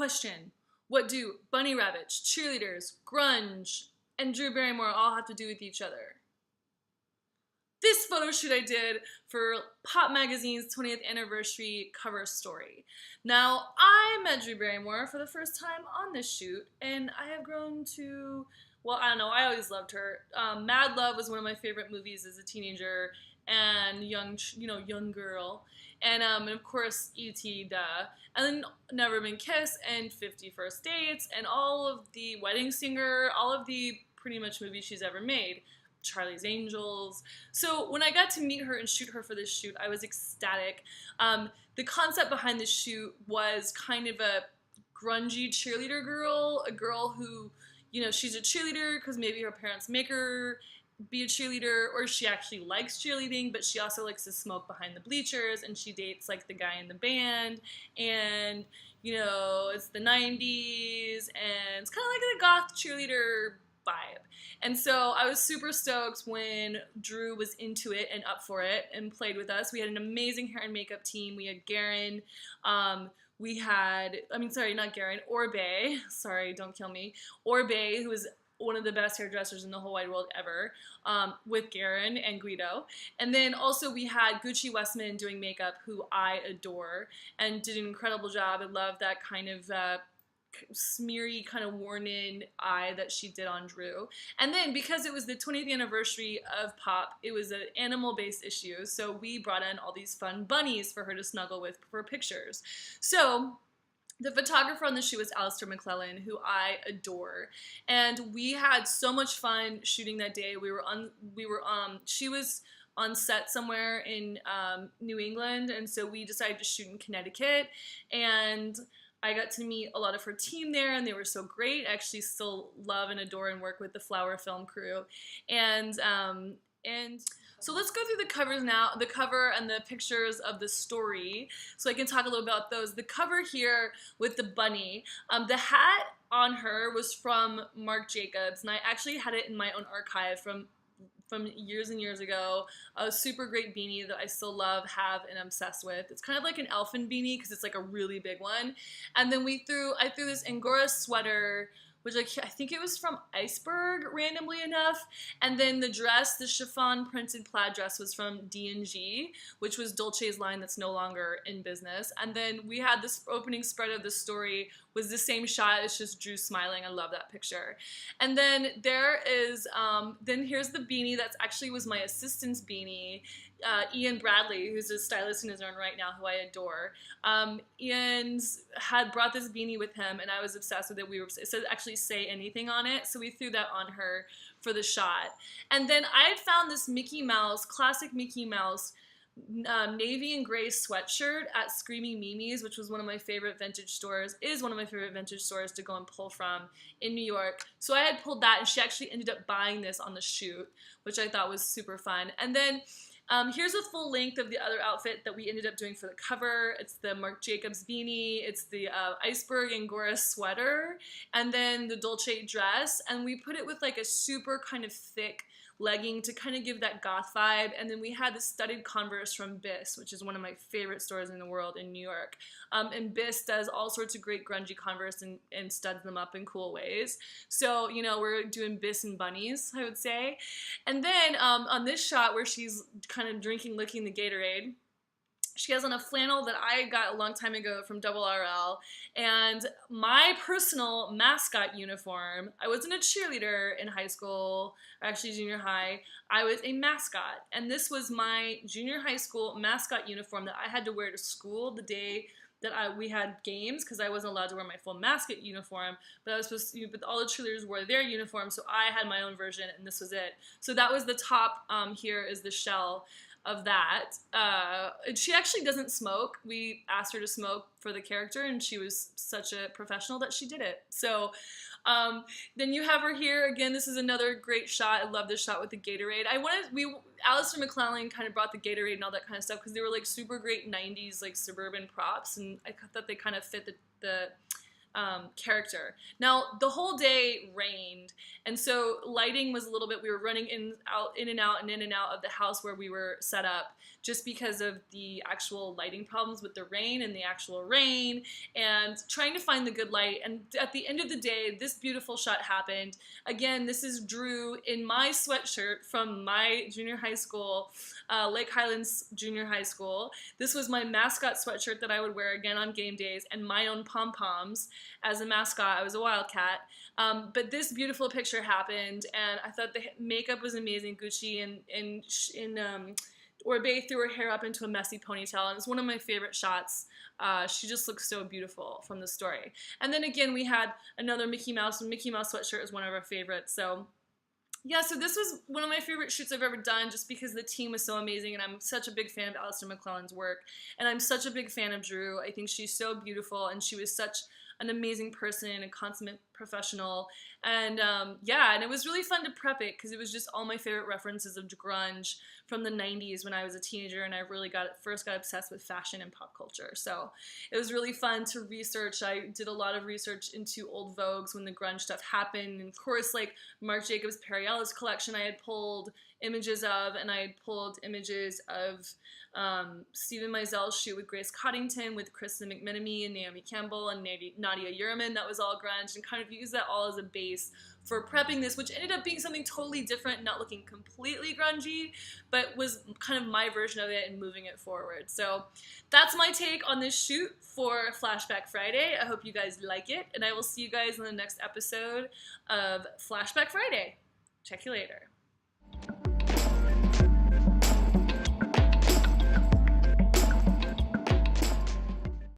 Question. What do bunny rabbits, cheerleaders, grunge, and Drew Barrymore all have to do with each other? This photo shoot I did for Pop Magazine's 20th anniversary cover story. Now, I met Drew Barrymore for the first time on this shoot, and I have grown to, well, I don't know, I always loved her. Mad Love was one of my favorite movies as a teenager and young girl. And of course, E.T., duh. And then Never Been Kissed and 50 First Dates and all of the Wedding Singer, all of the pretty much movies she's ever made. Charlie's Angels. So when I got to meet her and shoot her for this shoot, I was ecstatic. The concept behind this shoot was kind of a grungy cheerleader girl, a girl who, you know, she's a cheerleader because maybe her parents make her be a cheerleader, or she actually likes cheerleading, but she also likes to smoke behind the bleachers, and she dates like the guy in the band, and you know, it's the 90s, and it's kind of like the goth cheerleader vibe. And so I was super stoked when Drew was into it and up for it and played with us. We had an amazing hair and makeup team. We had Garen, not Garen, Orbe, sorry, don't kill me, Orbe, who was one of the best hairdressers in the whole wide world ever, with Garen and Guido. And then also we had Gucci Westman doing makeup, who I adore, and did an incredible job. I love that kind of smeary, kind of worn-in eye that she did on Drew. And then because it was the 20th anniversary of Pop, it was an animal-based issue, so we brought in all these fun bunnies for her to snuggle with for pictures. So the photographer on the shoot was Alistair McClellan, who I adore, and we had so much fun shooting that day. She was on set somewhere in New England, and so we decided to shoot in Connecticut, and I got to meet a lot of her team there, and they were so great. I actually still love and adore and work with the Flower Film crew, and so let's go through the covers now, the cover and the pictures of the story, so I can talk a little about those. The cover here with the bunny, the hat on her was from Marc Jacobs, and I actually had it in my own archive from years and years ago. A super great beanie that I still love, have, and I'm obsessed with. It's kind of like an elfin beanie because it's like a really big one. And then I threw this Angora sweater, which I think it was from Iceberg, randomly enough. And then the dress, the chiffon printed plaid dress, was from D&G, which was Dolce's line that's no longer in business. And then we had this opening spread of the story was the same shot. It's just Drew smiling. I love that picture. And then there is, then here's the beanie that actually was my assistant's beanie. Ian Bradley, who's a stylist in his own right now, who I adore. Ian had brought this beanie with him, and I was obsessed with it. It said actually "Say Anything" on it, so we threw that on her for the shot. And then I had found this Mickey Mouse, classic Mickey Mouse, navy and gray sweatshirt at Screaming Mimi's, which was one of my favorite vintage stores, is one of my favorite vintage stores to go and pull from in New York. So I had pulled that, and she actually ended up buying this on the shoot, which I thought was super fun. And then here's a full length of the other outfit that we ended up doing for the cover. It's the Marc Jacobs beanie, it's the Iceberg Angora sweater, and then the Dolce dress, and we put it with like a super kind of thick legging to kind of give that goth vibe. And then we had the studded Converse from Biss, which is one of my favorite stores in the world in New York. And Biss does all sorts of great grungy Converse and studs them up in cool ways. So, you know, we're doing Biss and bunnies, I would say. And then on this shot where she's kind of licking the Gatorade, she has on a flannel that I got a long time ago from Double RL, and my personal mascot uniform. I wasn't a cheerleader in high school, or actually junior high. I was a mascot, and this was my junior high school mascot uniform that I had to wear to school the day that we had games, because I wasn't allowed to wear my full mascot uniform, but I was supposed to, but all the cheerleaders wore their uniform, so I had my own version, and this was it. So that was the top. Here is the shell of that. She actually doesn't smoke. We asked her to smoke for the character, and she was such a professional that she did it. So then you have her here again. This is another great shot. I love this shot with the Gatorade. Alistair McClellan kind of brought the Gatorade and all that kind of stuff because they were like super great 90s like suburban props, and I thought they kind of fit the character. Now, the whole day rained, and so lighting was a little bit, we were running in and out of the house where we were set up just because of the actual lighting problems with the rain and the actual rain and trying to find the good light. And at the end of the day, this beautiful shot happened. Again, this is Drew in my sweatshirt from my junior high school, Lake Highlands Junior High School. This was my mascot sweatshirt that I would wear again on game days, and my own pom-poms as a mascot. I was a Wildcat. But this beautiful picture happened, and I thought the makeup was amazing. Gucci and Orbe threw her hair up into a messy ponytail, and it's one of my favorite shots. She just looks so beautiful from the story. And then again, we had another Mickey Mouse. Mickey Mouse sweatshirt is one of our favorites. So yeah, so this was one of my favorite shoots I've ever done just because the team was so amazing, and I'm such a big fan of Alistair McClellan's work, and I'm such a big fan of Drew. I think she's so beautiful, and she was such an amazing person, a consummate professional, and yeah, and it was really fun to prep it because it was just all my favorite references of grunge from the 90s when I was a teenager, and I really first got obsessed with fashion and pop culture. So it was really fun to research. I did a lot of research into old Vogues when the grunge stuff happened, and of course, like Marc Jacobs Perry-Ellis collection I had pulled images of, and I had pulled images of Stephen Meisel's shoot with Grace Coddington, with Kristen McMenemy and Naomi Campbell and Nadia Yurman. That was all grunge, and kind of used that all as a base for prepping this, which ended up being something totally different, not looking completely grungy, but was kind of my version of it and moving it forward. So that's my take on this shoot for Flashback Friday. I hope you guys like it, and I will see you guys in the next episode of Flashback Friday. Check you later.